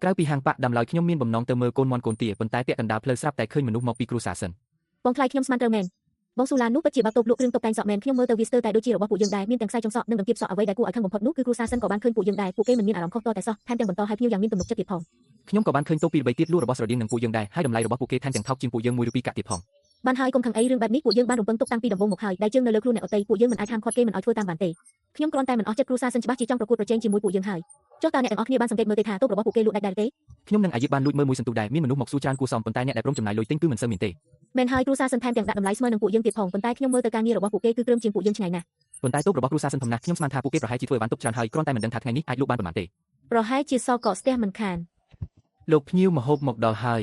ក្រៅពីហាងប៉ាក់ដាំឡើយខ្ញុំមានបំណងទៅមើលកូនមន់កូនទាប៉ុន្តែពាក់កណ្ដាលផ្លូវស្រាប់តែឃើញមនុស្សមកពីគ្រួសារសិនបងខ្លាចខ្ញុំស្មានត្រូវមែនបងស៊ូឡាននោះពិតជាបើកតូបលក់គ្រឿងតុបតែងសក់មែនខ្ញុំមើលទៅវាស្ទើរតែដូចជារបស់ពួកយើងដែរមានទាំងខ្សែចុងសក់និងដង្កៀបសក់អ្វីដែលគួរឲ្យខឹងបំផុតនោះគឺគ្រួសារសិនក៏បានឃើញពួកយើងដែរពួកគេមិនមានអារម្មណ៍ខុសទាល់តែសោះថែមទាំងបន្តឲ្យភ្ញៀវយ៉ាងមានទំនុកចិត្តទៀតផងខ្ញុំក៏បានឃើញតូបពីរបីទៀតលក់របស់ស្រដៀងនឹងពួកយើងដែរហើយតម្លៃរបស់ពួកគេថែមទាំងថោកជាងពួកយើង1ឬ2កាក់ទៀតផងបានហើយកុំខឹងអីរឿងបែបនេះពួកយើងបានរំពឹងទុកតាំងពីដំបូងមកហើយដៃជើងនៅលើខ្លួនអ្នកអតីពួកយើងមិនអាចហាមឃាត់គេមិនឲ្យធ្វើតាមបានទេខ្ញុំគ្រាន់តែមិនអស់ចិត្តគ្រួសារសិនច្បាស់ជាចង់ប្រកួតប្រជែងជាមួយពួកយើងហើយចុះតើអ្នកទាំងអស់គ្នាបានសង្កេតមើលទេថាតូបរបស់ពួកគេលក់ដាច់ដែរទេខ្ញុំនឹងអាយិបបានលួចមើលមួយសន្ទុះដែរមានមនុស្សមកសួរច្រើនគួរសមប៉ុន្តែអ្នកដែលព្រមចំណាយលុយទិញគឺមិនសូវមានទេមែនហើយគ្រួសារសិនថែមទាំងដាក់តម្លៃស្មើនឹងពួកយើងទៀតផងប៉ុន្តែខ្ញុំមើលទៅការងាររបស់ពួកគេគឺគ្រើមជាងពួកយើងឆ្ងាយណាស់ប៉ុន្តែតូបរបស់គ្រួសារសិនធំណាស់ខ្ញុំស្មានថាពួកគេប្រហែលជាធ្វើឲ្យបានទុកច្រើនហើយគ្រាន់តែមិនដឹងថាថ្ងៃនេះអាចលក់បានប៉ុន្មានទេប្រហែលជាសកកស្ទះមិនខានលោកភ្ញៀវមហូបមកដល់ហើយ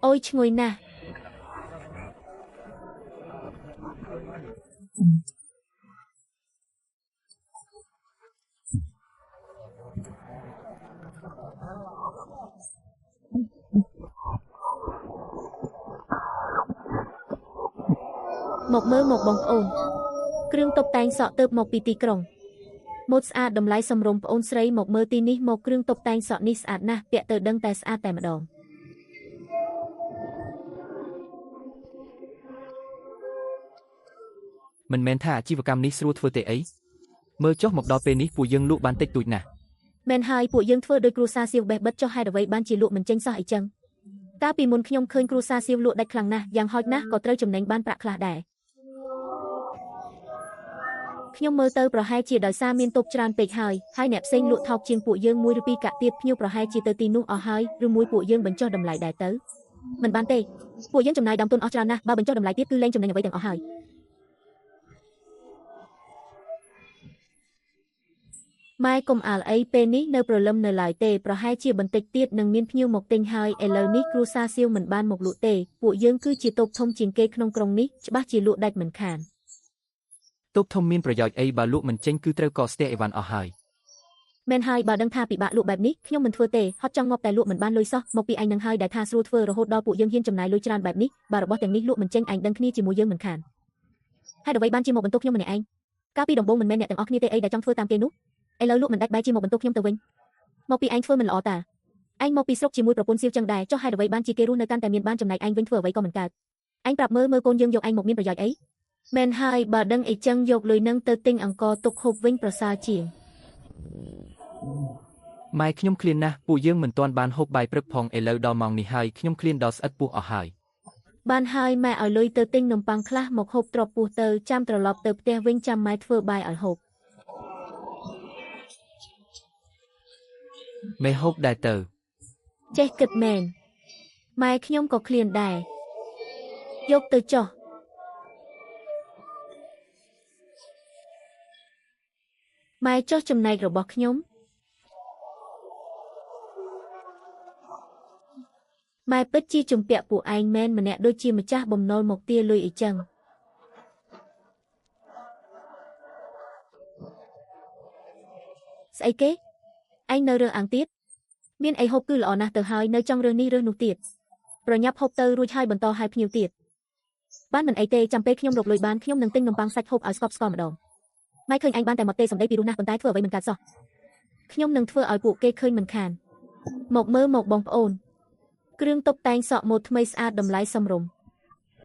អូយឈ្ងុយណាស់មកមើលមកបងប្អូនគ្រឿងតុបតែងសក់ទៅមកពីទីក្រុងម៉ូដស្អាតតម្លៃសមរម្យប្អូនស្រីមកមើលទីនេះមកគ្រឿងតុបតែងសក់នេះស្អាតណាស់ពាក់ទៅដឹងតែស្អាតតែម្ដងមិនមែនថាអាជីវកម្មនេះស្រួលធ្វើទេអីមើលចុះមកដល់ពេលនេះពួកយើងលក់បានតិចតួចណាស់មែនហើយពួកយើងធ្វើដោយគ្រួសារសៀវបេះបិទចុះហេតុអ្វីបានជាលក់មិនចេញសោះអីចឹងកាលពីមុនខ្ញុំឃើញគ្រួសារសៀវលក់ដាច់ខ្លាំងណាស់យ៉ាងហោចណាស់ក៏ត្រូវចំណេញបានប្រាក់ខ្លះដែរខ្ញុំមើលទៅប្រហែលជាដោយសារមានតូបច្រើនពេកហើយអ្នកផ្សេងលក់ថោកជាងពួកយើង1ឬ2កាក់ទៀតភ្ញៀវប្រហែលជាទៅទីនោះអស់ហើយឬមួយពួកយើងបញ្ចុះតម្លៃដែរទៅមិនបានទេពួកយើងចំណាយដើមទុនអស់ច្រើនណាស់បើបញ្ចុះតម្លៃទៀតគឺលែងចំណេញអ្វីទាំងអស់ហើយម៉ែកុំអាលអីពេលនេះនៅព្រលឹមនៅឡើយទេប្រហែលជាបន្តិចទៀតនឹងមានភ្ញៀវមកទិញហើយឥឡូវនេះគ្រួសារសៀវមិនបានមកលក់ទេពួកយើងគឺជាតូបធំជាងគេក្នុងក្រុងនេះច្បាស់ជាលក់ដាច់មិនខានតូបធំមានប្រយោជន៍អីបើលក់មិនចេញគឺត្រូវកកស្ទះអីវ៉ាន់អស់ហើយមែនហើយបើដឹងថាពិបាកលក់បែបនេះខ្ញុំមិនធ្វើទេហត់ចង់ងាប់តែលក់មិនបានលុយសោះមកពីឯងនឹងហើយដែលថាស្រួលធ្វើរហូតដល់ពួកយើងហ៊ានចំណាយលុយច្រើនបែបនេះបើរបស់ទាំងនេះលក់មិនចេញឯងដឹងគ្នាជាមួយយើងមិនខានហើយអ្វីបានជាមកបន្ទោសខ្ញុំម្នាក់ឯងកាលពីដំបូងមិនមែនអ្នកទាំងអស់គ្នាទេអីដែលចង់ធ្វើតាមគេនោះឥឡូវលក់មិនដាច់បែរជាមកបន្ទោសខ្ញុំទៅវិញមកពីឯងធ្វើមិនល្អតាឯងមកពីស្រុកជាមួយប្រពន្ធសៀវចឹងដែរចុះហេតុអ្វីបានជាគេរស់នៅកាន់តែមានបានចំណែកឯងវិញធ្វើអ្វីក៏មិនកើតឯងប្រាប់មើលកូនយើងយកឯងមកមានប្រយោជន៍អីមែនហើយបើដឹងអីចឹងយកលុយនឹងទៅទិញអង្ករទុកហូបវិញប្រសើរជាងម៉ែខ្ញុំឃ្លានណាស់ពួកយើងមិនទាន់បានហូបបាយព្រឹកផងឥឡូវដល់ម៉ោងនេះហើយខ្ញុំឃ្លានដល់ស្អិតពោះអស់ហើយបានហើយម៉ែឲ្យលុយទៅទិញនំប៉័ងខ្លះមកហូបទ្របពោះទៅចាំត្រឡប់ទៅផ្ទះវិញចាំម៉ែធ្វើបាយឲ្យហូបមេហូបដែរទៅចេះគិតមែនម៉ែខ្ញុំក៏ឃ្លានដែរយកទៅចុះម៉ែចុះចំណែករបស់ខ្ញុំម៉ែពិតជាជំពាក់ពួកឯងមែនម្នាក់ដូចជាម្ចាស់បំណុលមកទាលុយអីចឹងស្អីគេឯងនៅរើសអាំងទៀតមានអីហូបគឺល្អណាស់ទៅហើយនៅចង់រើសនេះរើសនោះទៀតប្រញាប់ហូបទៅរួចហើយបន្តឲ្យភ្ញៀវទៀតបានមិនអីទេចាំពេលខ្ញុំរកលុយបានខ្ញុំនឹងទិញនំប៉័ងសាច់ហូបឲ្យស្កប់ស្កល់ម្ដងម៉ែឃើញឯងបានតែមកទេសម្ដីពីរោះណាស់ប៉ុន្តែធ្វើអ្វីមិនកើតសោះខ្ញុំនឹងធ្វើឲ្យពួកគេឃើញមិនខានមកមើលមកបងប្អូនគ្រឿងតុបតែងសក់ម៉ូដថ្មីស្អាតតម្លៃសមរម្យ